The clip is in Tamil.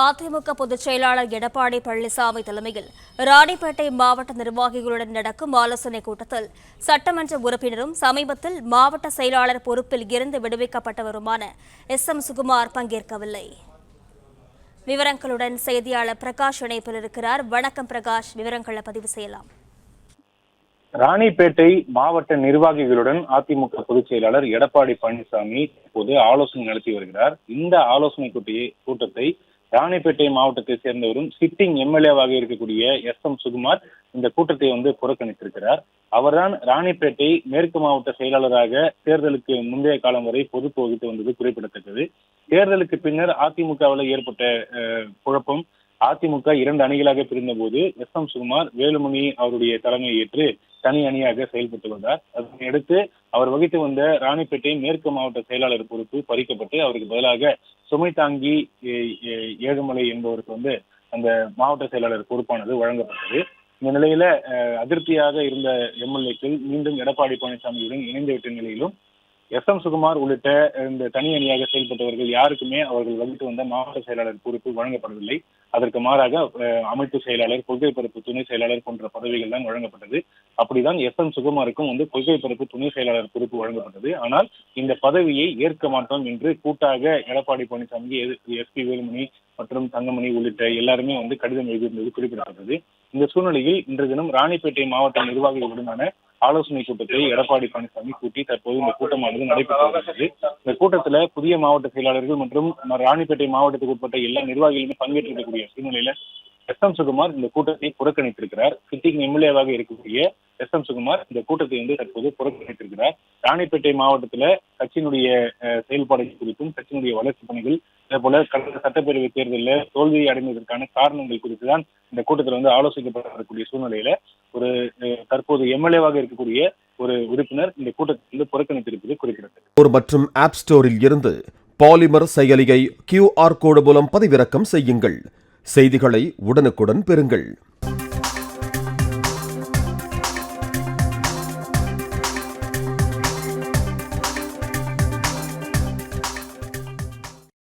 அதிமுக பொதுச் செயலாளர் எடப்பாடி பழனிசாமி தலைமையில் ராணிப்பேட்டை மாவட்ட நிர்வாகிகளுடன் நடக்கும் ஆலோசனைக் கூட்டத்தில் சட்டமன்ற உறுப்பினரும் சமீபத்தில் மாவட்ட செயலாளர் பொறுப்பில் இருந்து விடுவிக்கப்பட்டவருமான எஸ்.எம். சுகுமார் பங்கேற்கவில்லை. விவரங்களுடன் செய்தியாளர் பிரகாஷ் இணைப்பில் இருக்கிறார். வணக்கம் பிரகாஷ், விவரங்களை பதிவு செய்யலாம். ராணிப்பேட்டை மாவட்ட நிர்வாகிகளுடன் அதிமுக பொதுச் செயலாளர் எடப்பாடி பழனிசாமி இப்போது ஆலோசனை நடத்தி வருகிறார். இந்த ஆலோசனை கூட்டத்தை ராணிப்பேட்டை மாவட்டத்தை சேர்ந்தவரும் சிட்டிங் எம்எல்ஏவாக இருக்கக்கூடிய எஸ்.எம். சுகுமார் இந்த கூட்டத்தை புறக்கணித்திருக்கிறார். அவர்தான் ராணிப்பேட்டை மேற்கு மாவட்ட செயலாளராக தேர்தலுக்கு முந்தைய காலம் வரை பொறுப்பு வகித்து வந்தது குறிப்பிடத்தக்கது. தேர்தலுக்கு பின்னர் அதிமுகவில் ஏற்பட்ட குழப்பம், அதிமுக 2 அணிகளாக பிரிந்த போது எஸ்.எம். சுகுமார் வேலுமணி அவருடைய தலைமையை ஏற்று தனி அணியாக செயல்பட்டு வந்தார். அதனையடுத்து அவர் வகித்து வந்த ராணிப்பேட்டை மேற்கு மாவட்ட செயலாளர் பொறுப்பு பறிக்கப்பட்டு அவருக்கு பதிலாக சுமை தாங்கி ஏழுமலை என்பவருக்கு அந்த மாவட்ட செயலாளர் பொறுப்பானது வழங்கப்பட்டது. இந்த நிலையில அதிருப்தியாக இருந்த எம்எல்ஏக்கள் மீண்டும் எடப்பாடி பழனிசாமியுடன் இணைந்துவிட்ட நிலையிலும் எஸ்.எம். சுகுமார் உள்ளிட்ட இந்த தனி அணியாக செயல்பட்டவர்கள் யாருக்குமே அவர்கள் வகித்து வந்த மாவட்ட செயலாளர் பொறுப்பு வழங்கப்படவில்லை. அதற்கு மாறாக அமைப்பு செயலாளர், கொள்கை பரப்பு துணை செயலாளர் போன்ற பதவிகள் தான் வழங்கப்பட்டது. அப்படிதான் எஸ்.எம். சுகுமாருக்கும் கொள்கை பரப்பு துணை செயலாளர் பொறுப்பு வழங்கப்பட்டது. ஆனால் இந்த பதவியை ஏற்க மாட்டோம் என்று கூட்டாக எடப்பாடி பழனிசாமி, எஸ்.பி. வேலுமணி மற்றும் தங்கமணி உள்ளிட்ட எல்லாருமே கடிதம் எழுதியிருந்தது குறிப்பிடப்பட்டது. இந்த சூழ்நிலையில் இன்று தினம் ராணிப்பேட்டை மாவட்ட நிர்வாகிகளுடனான ஆலோசனை கூட்டத்தை எடப்பாடி பழனிசாமி கூட்டி தற்போது இந்த கூட்டமானது நடைபெற்று வருகிறது. இந்த கூட்டத்துல புதிய மாவட்ட செயலாளர்கள் மற்றும் ராணிப்பேட்டை மாவட்டத்துக்கு உட்பட்ட எல்லா நிர்வாகிகளுமே பங்கேற்றிருக்கக்கூடிய சூழ்நிலையில எஸ்.எம். சுகுமார் இந்த கூட்டத்தை புறக்கணித்திருக்கிறார். சிட்டிங் எம்எல்ஏவாக இருக்கக்கூடிய எஸ்.எம். சுகுமார் இந்த கூட்டத்தை தற்போது புறக்கணித்திருக்கிறார். ராணிப்பேட்டை மாவட்டத்துல கட்சியினுடைய செயல்பாடுகள் குறித்தும் கட்சியினுடைய வளர்ச்சி பணிகள், அதே போல கடந்த சட்டப்பேரவை தேர்தலில் தோல்வியை அடைந்ததற்கான காரணங்கள் குறித்து தான் இந்த கூட்டத்தில் ஆலோசிக்கப்பட வரக்கூடிய சூழ்நிலையில தற்போது எம்எல்ஏவாக இருக்கக்கூடிய ஒரு உறுப்பினர் இந்த கூட்டத்தில் புறக்கணித்திருப்பது குறிப்பிடத்தக்கது. மற்றும் ஆப் ஸ்டோரில் இருந்து பாலிமர் செயலியை QR கோடு மூலம் பதிவிறக்கம் செய்யுங்கள். செய்திகளை உடனுக்குடன் பெறுங்கள்.